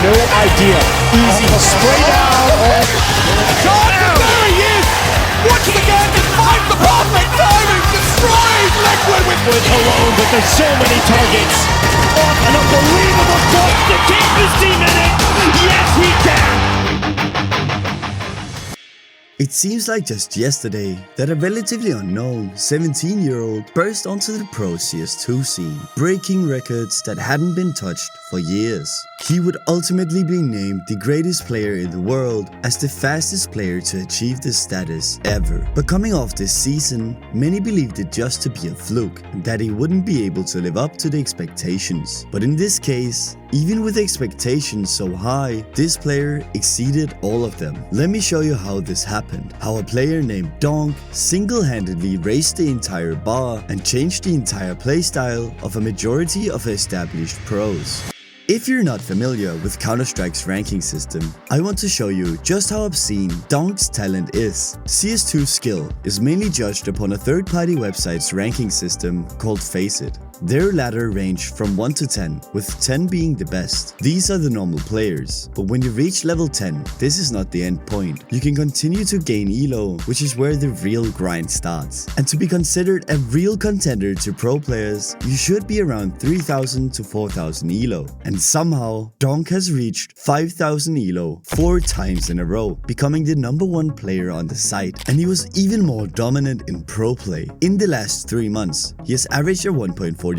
no idea. Easy, spray down. There he is! Once again, he finds the perfect timing, destroys Liquid with Alone, but there's so many targets. Off an unbelievable push to keep his team in it. Yes, we can. It seems like just yesterday that a relatively unknown 17-year-old burst onto the pro CS2 scene, breaking records that hadn't been touched for years. He would ultimately be named the greatest player in the world as the fastest player to achieve this status ever. But coming off this season, many believed it just to be a fluke and that he wouldn't be able to live up to the expectations. But in this case, even with expectations so high, this player exceeded all of them. Let me show you how this happened. How a player named Donk single-handedly raised the entire bar and changed the entire playstyle of a majority of established pros. If you're not familiar with Counter-Strike's ranking system, I want to show you just how obscene Donk's talent is. CS2's skill is mainly judged upon a third-party website's ranking system called Faceit. Their ladder range from 1 to 10, with 10 being the best. These are the normal players, but when you reach level 10, this is not the end point. You can continue to gain elo, which is where the real grind starts. And to be considered a real contender to pro players, you should be around 3000 to 4000 elo. And somehow, Donk has reached 5000 elo 4 times in a row, becoming the #1 player on the site. And he was even more dominant in pro play. In the last 3 months, he has averaged a 1.43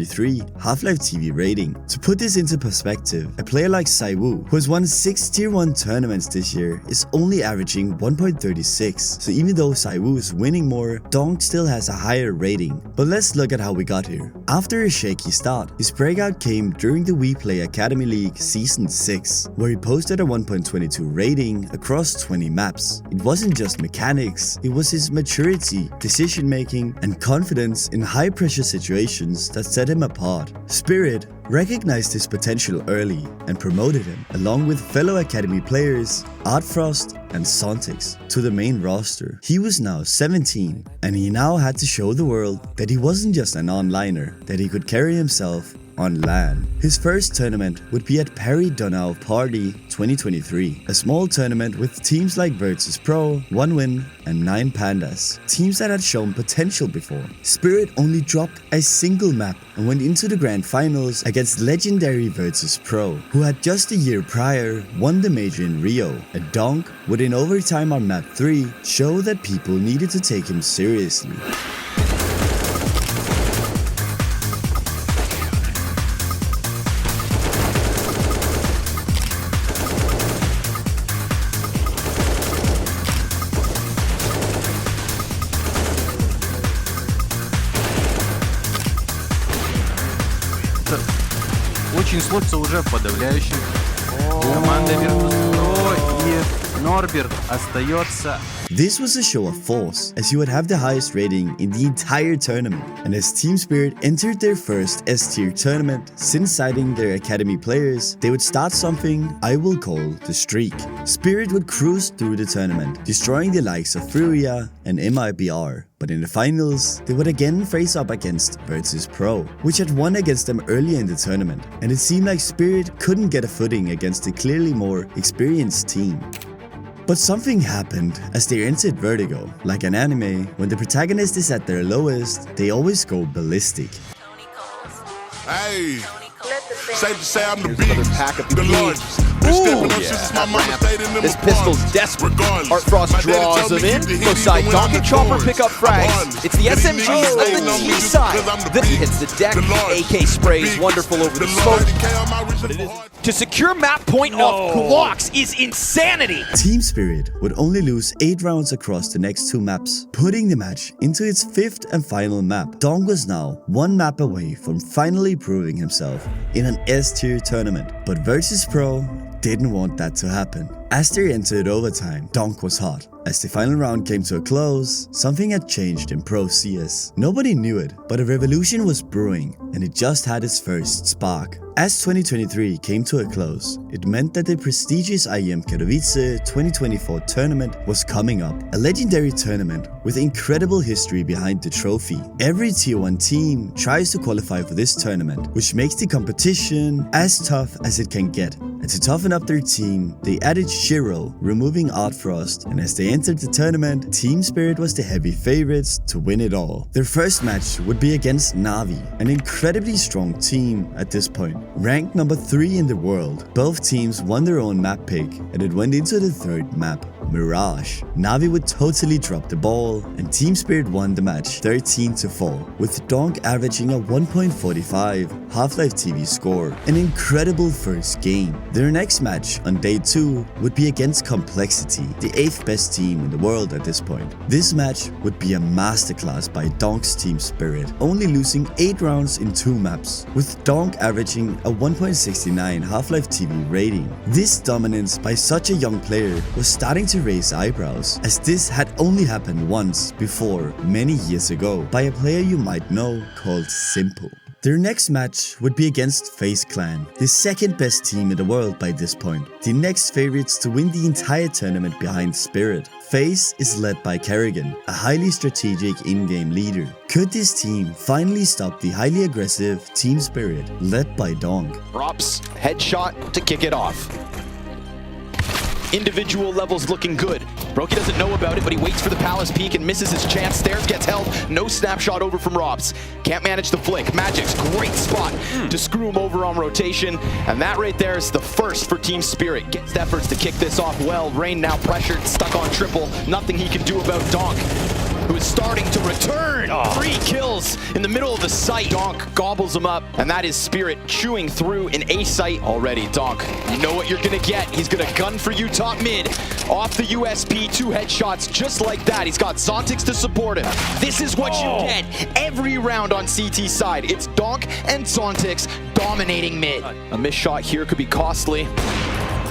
Half-Life TV rating. To put this into perspective, a player like Saiwu, who has won 6 tier 1 tournaments this year, is only averaging 1.36. So even though Saiwu is winning more, Donk still has a higher rating. But let's look at how we got here. After a shaky start, his breakout came during the We Play Academy League Season 6, where he posted a 1.22 rating across 20 maps. It wasn't just mechanics, it was his maturity, decision making, and confidence in high pressure situations that set him apart. Spirit recognized his potential early and promoted him, along with fellow academy players Artfrost and Sontix, to the main roster. He was now 17, and he now had to show the world that he wasn't just an onliner, that he could carry himself on LAN. His first tournament would be at Pari Dunav Party 2023, a small tournament with teams like Virtus.pro, 1win, and 9 Pandas, teams that had shown potential before. Spirit only dropped a single map and went into the grand finals against legendary Virtus.pro, who had just a year prior won the major in Rio. A Donk would in overtime on map 3 show that people needed to take him seriously. Очень смотрится уже подавляющим. Команда Virtus.pro и Норберт остается. This was a show of force, as he would have the highest rating in the entire tournament, and as Team Spirit entered their first S-tier tournament since citing their academy players, they would start something I will call the streak. Spirit would cruise through the tournament, destroying the likes of Furia and MIBR. But in the finals, they would again face up against Virtus.pro, which had won against them earlier in the tournament, and it seemed like Spirit couldn't get a footing against the clearly more experienced team. But something happened as they entered Vertigo. Like an anime, when the protagonist is at their lowest, they always go ballistic. Hey, safe to say I'm the biggest, Another pack of the bees. largest. Ooh, This pistol's desperate. Artfrost draws him in. Looks side Donk and Chopper pick up frags. It's the SMGs of the T side. Then he hits the deck. AK sprays wonderful over the smoke. To secure map point off Glocks is insanity. Team Spirit would only lose 8 rounds across the next 2 maps, putting the match into its 5th and final map. Donk was now 1 map away from finally proving himself in an S-tier tournament, but Virtus.pro didn't want that to happen. As they entered overtime, Donk was hot. As the final round came to a close, something had changed in Pro CS. Nobody knew it, but a revolution was brewing, and it just had its first spark. As 2023 came to a close, it meant that the prestigious IEM Katowice 2024 tournament was coming up. A legendary tournament with incredible history behind the trophy. Every tier 1 team tries to qualify for this tournament, which makes the competition as tough as it can get. And to toughen up their team, they added Shiro, removing Art Frost, and as they entered the tournament, Team Spirit was the heavy favorites to win it all. Their first match would be against Na'Vi, an incredibly strong team at this point. Ranked number 3 in the world, both teams won their own map pick, and it went into the third map, Mirage. Na'Vi would totally drop the ball, and Team Spirit won the match 13-4, with Donk averaging a 1.45 Half-Life TV score, an incredible first game. Their next match on day 2 would be against Complexity, the 8th best team in the world at this point. This match would be a masterclass by Donk's Team Spirit, only losing 8 rounds in 2 maps, with Donk averaging a 1.69 Half-Life TV rating. This dominance by such a young player was starting to raise eyebrows, as this had only happened once before many years ago by a player you might know called Simple. Their next match would be against FaZe Clan, the 2nd best team in the world by this point, the next favorites to win the entire tournament behind Spirit. FaZe is led by Kerrigan, a highly strategic in-game leader. Could this team finally stop the highly aggressive Team Spirit led by Donk? Rops, headshot to kick it off. Individual levels looking good. Brokey doesn't know about it, but he waits for the Palace peak and misses his chance. Stairs gets held. No snapshot over from Robs. Can't manage the flick. Magic's great spot to screw him over on rotation. And that right there is the first for Team Spirit. Gets efforts to kick this off well. Rain now pressured, stuck on triple. Nothing he can do about Donk, who is starting to return. 3 kills in the middle of the site. Donk gobbles him up, and that is Spirit chewing through an A site already. Donk, you know what you're gonna get. He's gonna gun for you top mid. Off the USP, 2 headshots just like that. He's got Zontix to support him. This is what you get every round on CT side. It's Donk and Zontix dominating mid. A missed shot here could be costly.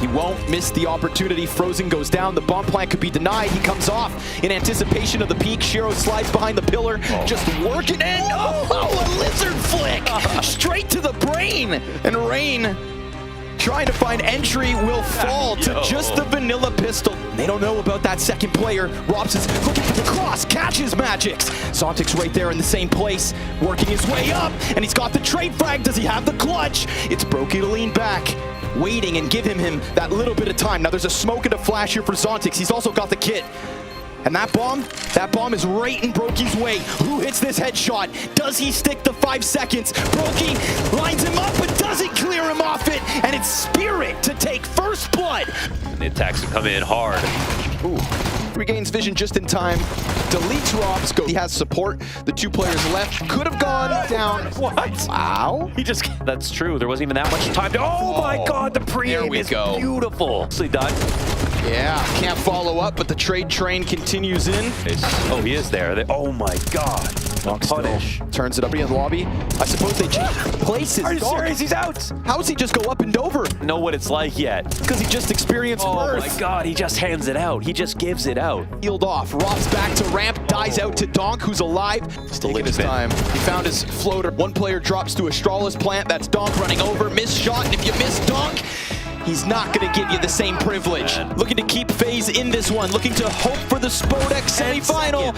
He won't miss the opportunity. Frozen goes down. The bomb plant could be denied. He comes off in anticipation of the peak. Shiro slides behind the pillar, just working in. Oh, a lizard flick! Straight to the brain. And Rain, trying to find entry, will fall to just the vanilla pistol. They don't know about that second player. Robs is looking for the cross, catches Magix. Zontix right there in the same place, working his way up, and he's got the trade frag. Does he have the clutch? It's Brokey to lean back, waiting and give him that little bit of time. Now there's a smoke and a flash here for Zontix. He's also got the kit. And that bomb is right in Brokey's way. Who hits this headshot? Does he stick the 5 seconds? Brokey lines him up, but doesn't clear him off it. And it's Spirit to take first blood. And the attacks are coming in hard. Ooh. Regains vision just in time. Deletes Rob's go. He has support. The 2 players left could have gone down. What? Wow. He just, that's true. There wasn't even that much time to, oh my God, the pre-aim is beautiful. Nicely done. Yeah, can't follow up, but the trade train continues in. Oh, he is there. Oh my God. Punish. Turns it up in the lobby. I suppose they change places. Are you serious? He's out. How does he just go up and over? Know what it's like yet. Because he just experienced birth. Oh my God, he just hands it out. He just gives it out. Healed off. Rob's back to ramp. Dies out to Donk, who's alive. Still taking his time. He found his floater. 1 player drops to Astralis plant. That's Donk running over. Missed shot. And if you miss Donk, he's not going to give you the same privilege. Looking to keep FaZe in this one. Looking to hope for the Spodek semifinal.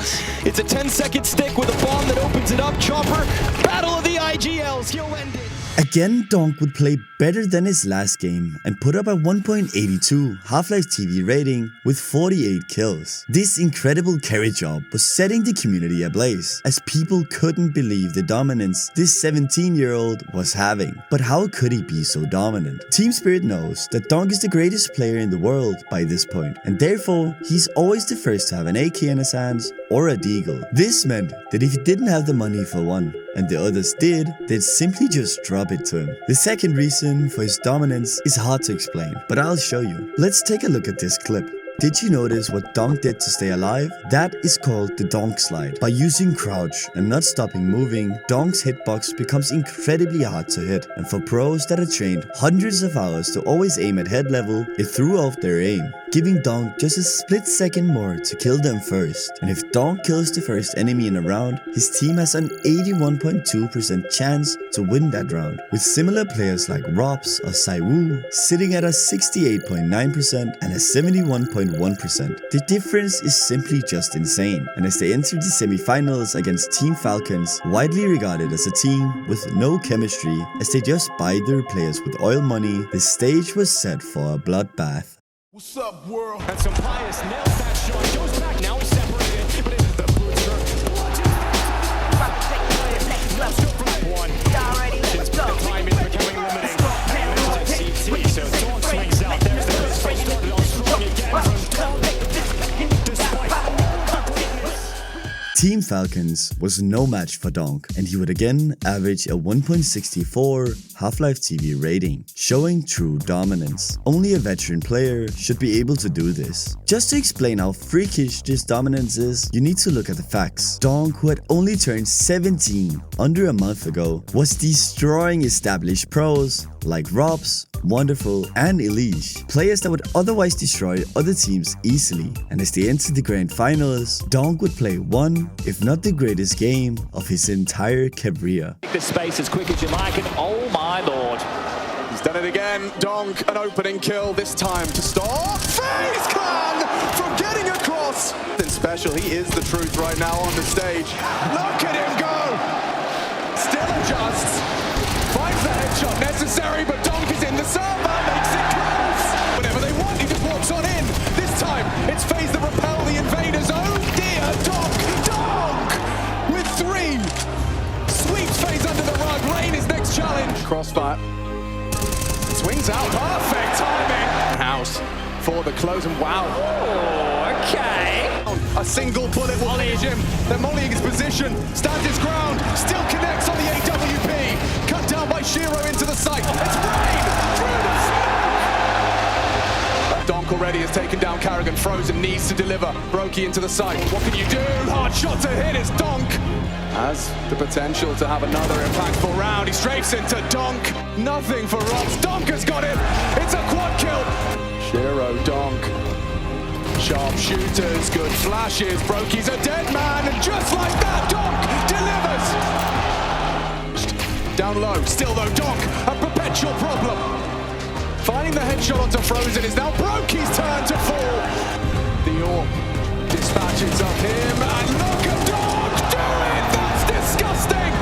It's a 10-second stick with a bomb that opens it up. Chopper, battle of the IGLs. He'll end it. Again, Donk would play better than his last game and put up a 1.82 Half-Life TV rating with 48 kills. This incredible carry job was setting the community ablaze, as people couldn't believe the dominance this 17-year-old was having. But how could he be so dominant? Team Spirit knows that Donk is the greatest player in the world by this point, and therefore he's always the first to have an AK in his hands or a deagle. This meant that if he didn't have the money for one, and the others did, they'd simply just drop it to him. The second reason for his dominance is hard to explain, but I'll show you. Let's take a look at this clip. Did you notice what Donk did to stay alive? That is called the Donk slide. By using crouch and not stopping moving, Donk's hitbox becomes incredibly hard to hit, and for pros that have trained hundreds of hours to always aim at head level, it threw off their aim. giving Donk just a split second more to kill them first. And if Donk kills the first enemy in a round, his team has an 81.2% chance to win that round, with similar players like Robs or Saiwu sitting at a 68.9% and a 71.1%. The difference is simply just insane, and as they enter the semi-finals against Team Falcons, widely regarded as a team with no chemistry as they just buy their players with oil money, the stage was set for a bloodbath. What's up, world? And some pious nails that shot. Goes back, now he's separated. But in the boots are bludgeons. No scope from that one. The time is becoming limiting. And there's a CT, so Donk swings out. There's the first free started on strong again from Donk. Team Falcons was no match for Donk, and he would again average a 1.64 Half-Life TV rating, showing true dominance. Only a veteran player should be able to do this. Just to explain how freakish this dominance is, you need to look at the facts. Donk, who had only turned 17 under a month ago, was destroying established pros like Robs, Wonderful, and Elish, players that would otherwise destroy other teams easily. And as they entered the grand finals, Donk would play one, if not the greatest game of his entire career. Take this space as quick as you like, and oh my lord. He's done it again. Donk, an opening kill, this time to stop. FaZe Clan from getting across. Nothing special, he is the truth right now on the stage. Look at him go. Still adjusts. Finds the headshot necessary, but Donk is in the server, makes it close. Whenever they want, he just walks on in. This time, it's FaZe that repel the invaders. Oh dear, Donk with 3. Sweeps FaZe under the rug. Lane is next challenge. Crossfire. Swings out, perfect timing. House for the close, and wow. Oh, okay. A single bullet will finish him. They're mollying his position, stands his ground, still connects on the AWP. Cut down by Shiro into the site. It's Rain through the smoke. Donk already has taken down Karrigan. Frozen needs to deliver. Brokey into the site. What can you do? Hard shot to hit is Donk. Has the potential to have another impactful round. He strafes into Donk. Nothing for Robs. Donk has got it. It's a quad kill. Shiro, Donk. Sharp shooters, good flashes. Brokey's a dead man, and just like that, Donk delivers. Down low, still though, Donk, a perpetual problem. Finding the headshot onto Frozen is now Brokey's turn to fall. The Orb dispatches of him, and look at Donk do it! That's disgusting!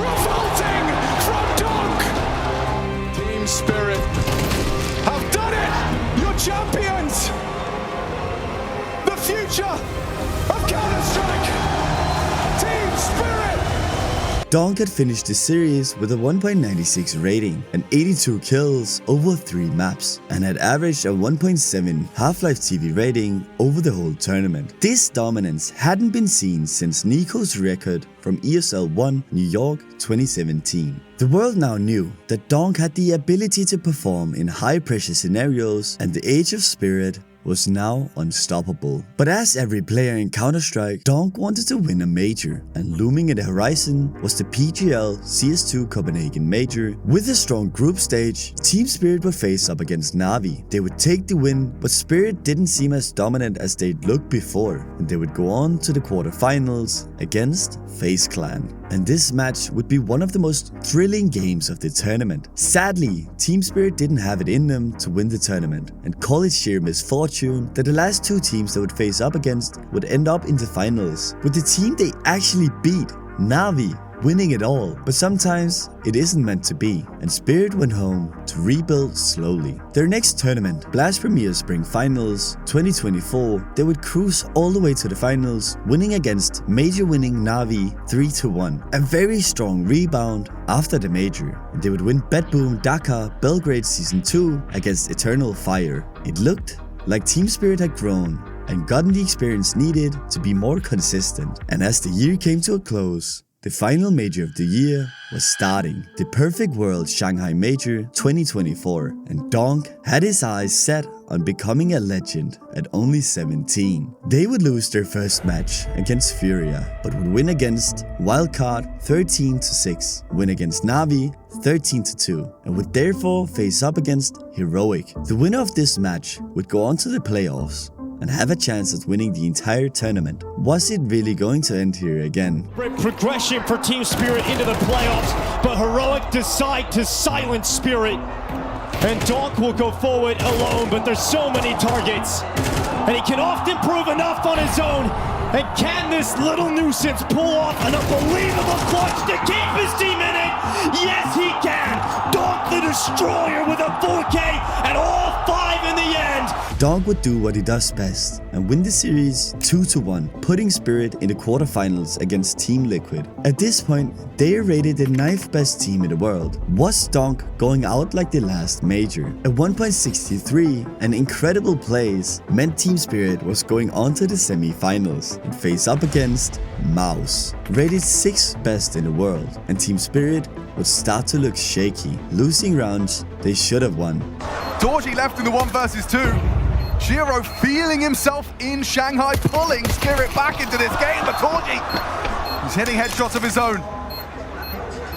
Revolting from Donk! Team Spirit have done it! You're champions! The future of Counter-Strike! Team Spirit! Donk had finished the series with a 1.96 rating and 82 kills over 3 maps, and had averaged a 1.7 Half-Life TV rating over the whole tournament. This dominance hadn't been seen since Nico's record from ESL 1 New York 2017. The world now knew that Donk had the ability to perform in high pressure scenarios, and the Age of Spirit was now unstoppable. But as every player in Counter-Strike, Donk wanted to win a major, and looming at the horizon was the PGL CS2 Copenhagen Major. With a strong group stage, Team Spirit would face up against Na'Vi. They would take the win, but Spirit didn't seem as dominant as they'd looked before, and they would go on to the quarterfinals against FaZe Clan. And this match would be one of the most thrilling games of the tournament. Sadly, Team Spirit didn't have it in them to win the tournament, and call it sheer misfortune that the last 2 teams they would face up against would end up in the finals, with the team they actually beat, Na'Vi, winning it all. But sometimes it isn't meant to be, and Spirit went home to rebuild slowly. Their next tournament, Blast Premier Spring Finals 2024, they would cruise all the way to the finals, winning against major winning Na'Vi 3-1. A very strong rebound after the major, and they would win Bedboom Dakar Belgrade Season 2 against Eternal Fire. It looked like Team Spirit had grown and gotten the experience needed to be more consistent, and as the year came to a close, the final major of the year was starting. The perfect world Shanghai Major 2024, and Donk had his eyes set on becoming a legend at only 17. They would lose their first match against Furia, but would win against Wildcard 13-6, win against Navi 13-2, and would therefore face up against Heroic. The winner of this match would go on to the playoffs and have a chance at winning the entire tournament. Was it really going to end here again? Great progression for Team Spirit into the playoffs, but Heroic decide to silence Spirit. And Donk will go forward alone, but there's so many targets. And he can often prove enough on his own. And can this little nuisance pull off an unbelievable clutch to keep his team in it? Yes, he can! Donk the Destroyer with a 4K and all 5 in the end! Donk would do what he does best and win the series 2-1, putting Spirit in the quarterfinals against Team Liquid. At this point, they are rated the 9th best team in the world. Was Donk going out like the last major? At 1.63 and incredible plays meant Team Spirit was going on to the semi-finals and face up against Mouse, rated 6th best in the world, and Team Spirit would start to look shaky, losing rounds they should have won. Dorji left in the 1 versus 2. Shiro feeling himself in Shanghai, pulling Spirit back into this game, but Dorji, he's hitting headshots of his own.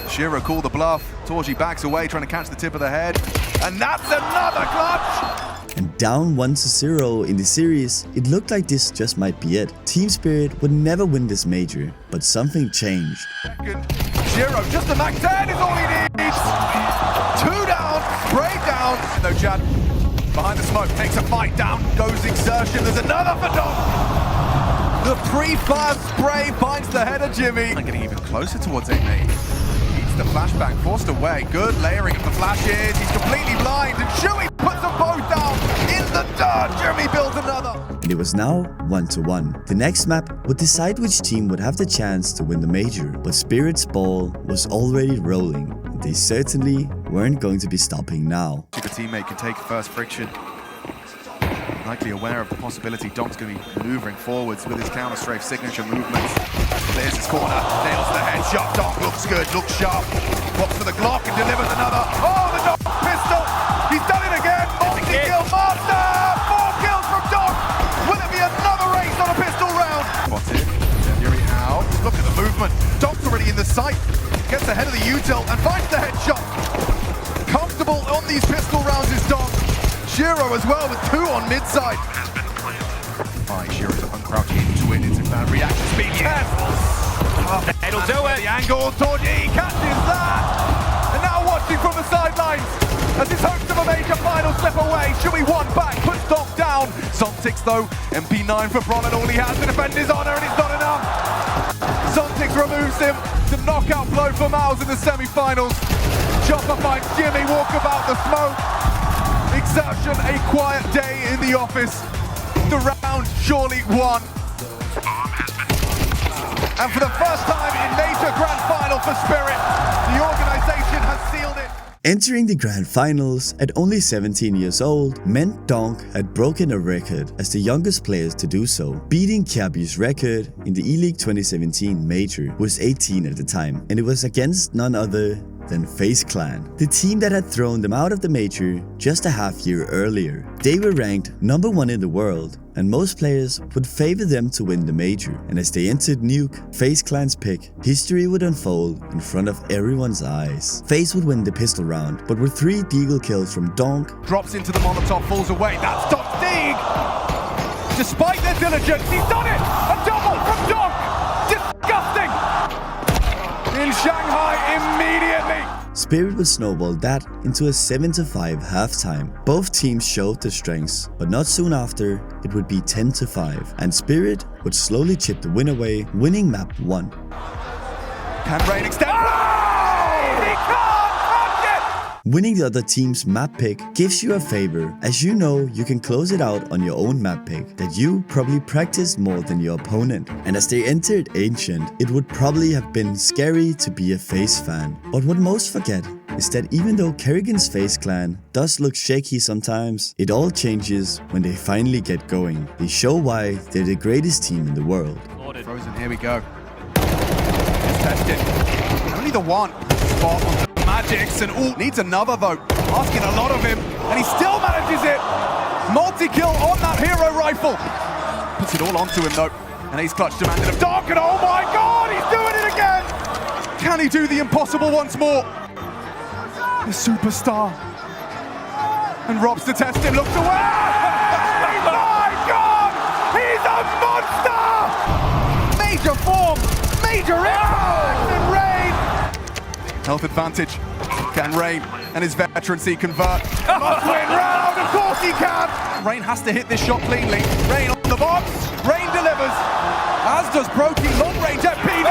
Shiro called the bluff. Dorji backs away, trying to catch the tip of the head, and that's another clutch! And down 1-0 in the series, it looked like this just might be it. Team Spirit would never win this major, but something changed. Shiro, just a max 10 is all he needs! 2 down, spray down. No, Chad, behind the smoke, takes a fight down, goes exertion, there's another for Donk! The pre-fire spray finds the head of Jimmy. And getting even closer towards 8-8. Eats the flashbang, forced away, good layering of the flashes, he's completely blind, and Chewy puts them both down in the dirt. Jimmy builds another. And it was now 1-1. The next map would decide which team would have the chance to win the major, but Spirit's ball was already rolling. They certainly weren't going to be stopping now. If a teammate can take first friction, likely aware of the possibility Donk's going to be maneuvering forwards with his counter-strafe signature movements. There's his corner, nails the headshot. Donk looks good, looks sharp. Pops for the Glock and delivers another. Oh, the Donk pistol! He's done it again! Multi-kill master! 4 kills from Donk! Will it be another race on a pistol round? Spotted, Fury out. Look at the movement. Donk's already in the sight. Gets ahead of the util and finds the headshot. Comfortable on these pistol rounds is Donk. Shiro as well with 2 on mid-side. Shiro's uncrouching into it. It's a bad reaction speed. Yes! Oh, it'll do it. The angle. Dorji catches that. And now watching from the sidelines as his hopes of a major final slip away. Chewy 1 back, puts Donk down. Zontix though, MP9 for Bron, and all he has to defend his honor, and it's not enough. Zontix removes him. The knockout blow for Miles in the semi-finals. Chopper finds Jimmy, walk about the smoke. Exertion, a quiet day in the office. The round surely won. And for the first time in major grand final for Spirit, the organization has sealed it. Entering the grand finals at only 17 years old meant Donk had broken a record as the youngest players to do so, beating Kiabi's record in the E-League 2017 Major, who was 18 at the time, and it was against none other than FaZe Clan, the team that had thrown them out of the major just a half year earlier. They were ranked number 1 in the world, and most players would favor them to win the major. And as they entered Nuke, FaZe Clan's pick, history would unfold in front of everyone's eyes. FaZe would win the pistol round, but with 3 deagle kills from Donk, drops into the Molotov, falls away. That's Donk Deeg! Despite their diligence, he's done it! A double from Donk! Disgusting! In Shanghai immediately! Spirit would snowball that into a 7-5 halftime. Both teams showed their strengths, but not soon after, it would be 10-5, and Spirit would slowly chip the win away, winning map 1. Can Rain extend? Oh! He can't touch it! Winning the other team's map pick gives you a favor, as you know you can close it out on your own map pick that you probably practiced more than your opponent. And as they entered Ancient, it would probably have been scary to be a FaZe fan. But what most forget is that even though Kerrigan's FaZe Clan does look shaky sometimes, it all changes when they finally get going. They show why they're the greatest team in the world. Frozen, here we go. tested. Only the one spot on the Magics, and needs another though. Asking a lot of him, and he still manages it. Multi-kill on that hero rifle. Puts it all onto him though. And ace clutch demanded of Donk, and oh my god, he's doing it again! Can he do the impossible once more? The superstar. And Rob's to test him, looks away! My god! He's a monster! Major form, major impact, and Rain! Health advantage. Can Rain and his veterancy convert? Must win round, of course he can! Rain has to hit this shot cleanly. Rain on the box, Rain delivers. As does Brokey, long range FP.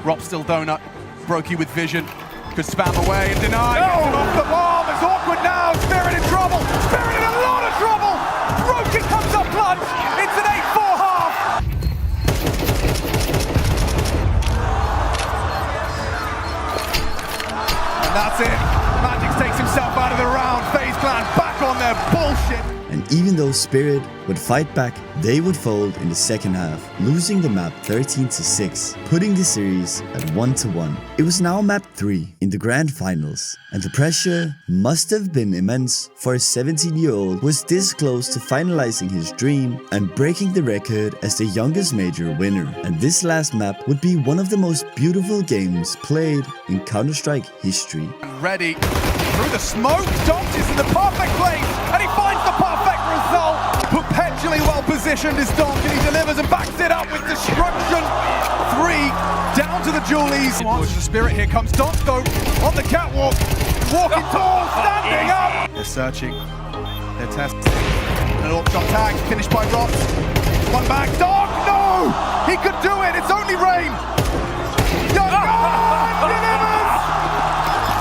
Rob still donut. Brokey with vision. Could spam away and deny. Gets him off the bomb. It's awkward now. Spirit in trouble. Spirit in a lot of trouble. Brokey comes up clutch. It's an 8-4 half. And that's it. Magix takes himself out of the round. FaZe Clan back on their bullshit. And even though Spirit would fight back, they would fold in the second half, losing the map 13-6, putting the series at 1-1. It was now map 3 in the grand finals, and the pressure must have been immense for a 17-year-old who was this close to finalizing his dream and breaking the record as the youngest major winner. And this last map would be one of the most beautiful games played in Counter-Strike history. Ready through the smoke. Donk is in the perfect place, and he finds the perfect result. Perpetually well positioned is Donk, and he delivers and backs it up with destruction. 3 down to the Julies. Watch the Spirit. Here comes Donk though on the catwalk, walking tall, standing up. They're searching. They're testing. An AWP shot tag finished by Ross. One back. Donk. No, he could do it. It's only Rain. Delivers.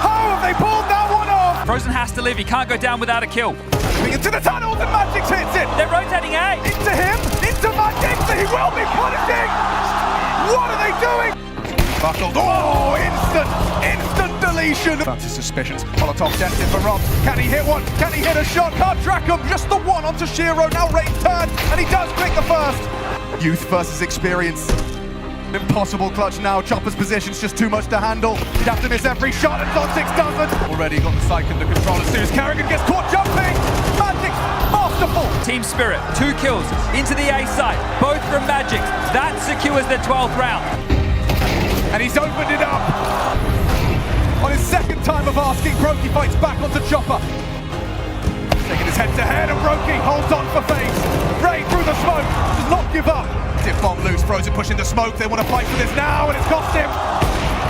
How have they pulled that one off? Frozen has to live, he can't go down without a kill. Into the tunnels and Magix hits it! They're rotating A! Into him! Into Magix! He will be punishing! What are they doing? Buckled. Oh, instant deletion! Fancy suspicions. Molotov destined for Rob. Can he hit one? Can he hit a shot? Can't track him. Just the one onto Shiro. Now Rain's turn, and he does click the first. Youth versus experience. Impossible clutch now. Chopper's position's just too much to handle. He'd have to miss every shot, and Donk doesn't. Already got the psych under control as soon as Carrigan gets caught jumping. Magix, masterful. Team Spirit, 2 kills into the A side, both from Magix. That secures the 12th round. And he's opened it up. On his second time of asking, Brokey fights back onto Chopper. Taking his head-to-head, and Brokey holds on for FaZe. Rain through the smoke, does not give up. Dip bomb loose, Frozen pushing the smoke. They want to fight for this now, and it's cost him.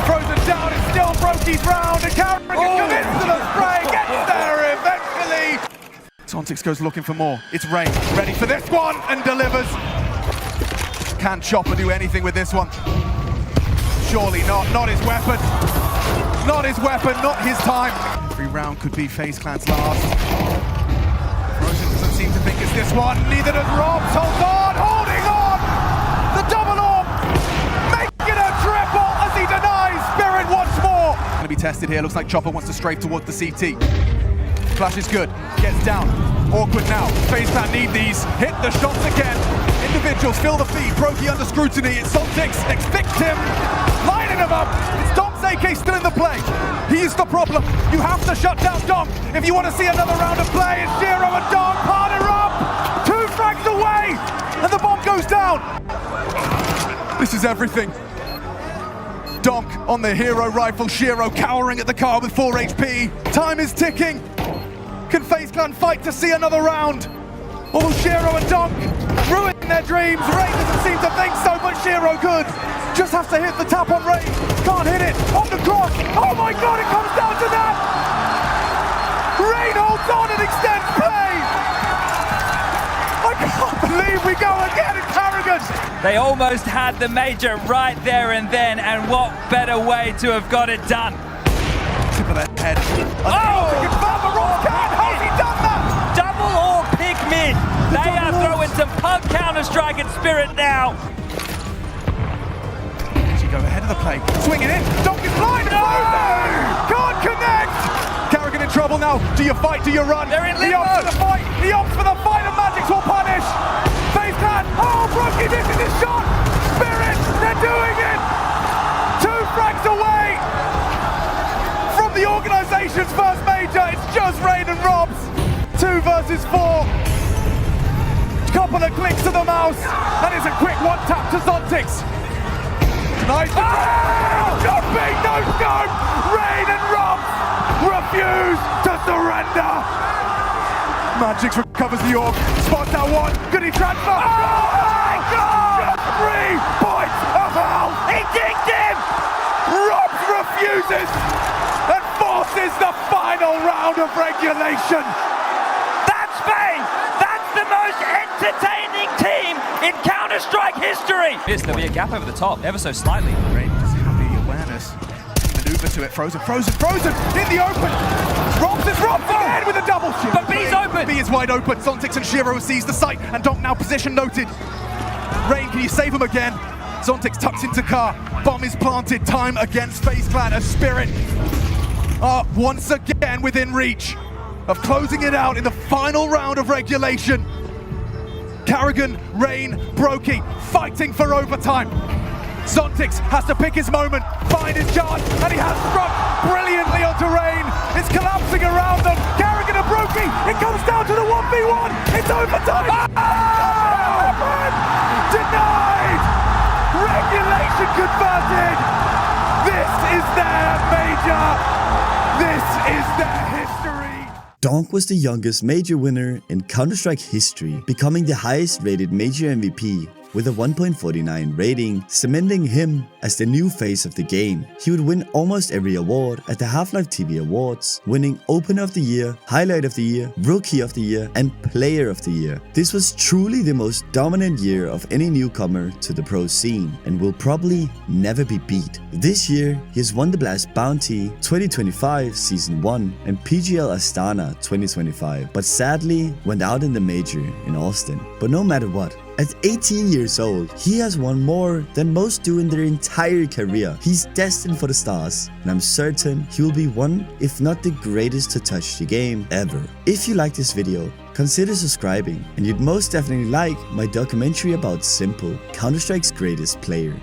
Frozen down, it's still Brokey's round, and Carrigan commits to the spray, gets there eventually. Tontix goes looking for more. It's Rain, ready for this one, and delivers. Can Chopper do anything with this one? Surely not his weapon. Not his weapon, not his time. Every round could be FaZe Clan's last. Frozen doesn't seem to think it's this one, neither does Rob. Holds on, holding on! The double AWP, making a triple as he denies Spirit once more. Gonna be tested here, looks like Chopper wants to strafe towards the CT. Flash is good, gets down, awkward now. FaZe Clan need these, hit the shots again. Individuals fill the feed, Brokey under scrutiny. It's Tontix, expect him, lining him up. It's Donk's AK still in the play. He's the problem. You have to shut down Donk if you want to see another round of play. It's Shiro and Donk, partner up, 2 frags away, and the bomb goes down. This is everything. Donk on the hero rifle, Shiro cowering at the car with 4 HP. Time is ticking. Can FaZe Clan fight to see another round? Or will Shiro and Donk ruin their dreams? Rain doesn't seem to think so, but Shiro could. Just has to hit the tap on Rain. Can't hit it. On the cross. Oh my god, it comes down to that! Rain holds on and extends play! I can't believe we go again in Carrigan! They almost had the major right there and then, and what better way to have got it done? Tip of the head. Oh! How's he done that? Double or pick mid. They are throwing some punk Counter-Strike at Spirit now. She go ahead of the play. Swing it in. Donk is blind. No! Can't connect. Carrigan in trouble now. Do you fight? Do you run? They're in He limbo. opts for the fight. He opts for the fight, and Magix will punish. FaZe Clan. Oh, Brokey misses his shot. Spirit, they They're doing it! 2 frags away from the organization's first major. It's just Rain and Robs. 2 versus 4. Couple of clicks to the mouse. That is a quick one tap to Zontix. Nice. Jumping, no scope. Rain and Robs refuse to surrender. Magix recovers the orb. Spots that one. Good he transfer. Oh my God! 3 points of hell. He dinked him. Robs refuses and forces the final round of regulation. That's Spain! That's the most entertaining team in Counter-Strike history! There'll be a gap over the top, ever so slightly. Rain doesn't have the awareness. Maneuver to it. Frozen in the open. Robs again with a double shield. But B's open! B is wide open. Zontix and Shiro sees the site, and Donk now position noted. Rain, can you save him again? Zontix tucks into car. Bomb is planted. Time against FaZe Clan. A Spirit are once again within reach of closing it out in the final round of regulation. Karrigan, Rain, Brokey fighting for overtime. Zontix has to pick his moment, find his charge, and he has struck brilliantly onto Rain. It's collapsing around them. Karrigan and Brokey, it comes down to the 1v1. It's overtime. Denied. Regulation converted. This is their major. This is their history. Donk was the youngest major winner in Counter-Strike history, becoming the highest rated major MVP with a 1.49 rating, cementing him as the new face of the game. He would win almost every award at the Half-Life TV Awards, winning Opener of the Year, Highlight of the Year, Rookie of the Year, and Player of the Year. This was truly the most dominant year of any newcomer to the pro scene, and will probably never be beat. This year, he has won the Blast Bounty 2025 Season 1 and PGL Astana 2025, but sadly went out in the major in Austin. But no matter what, at 18 years old, he has won more than most do in their entire career. He's destined for the stars, and I'm certain he will be one, if not the greatest to touch the game ever. If you like this video, consider subscribing, and you'd most definitely like my documentary about Simple, Counter-Strike's greatest player.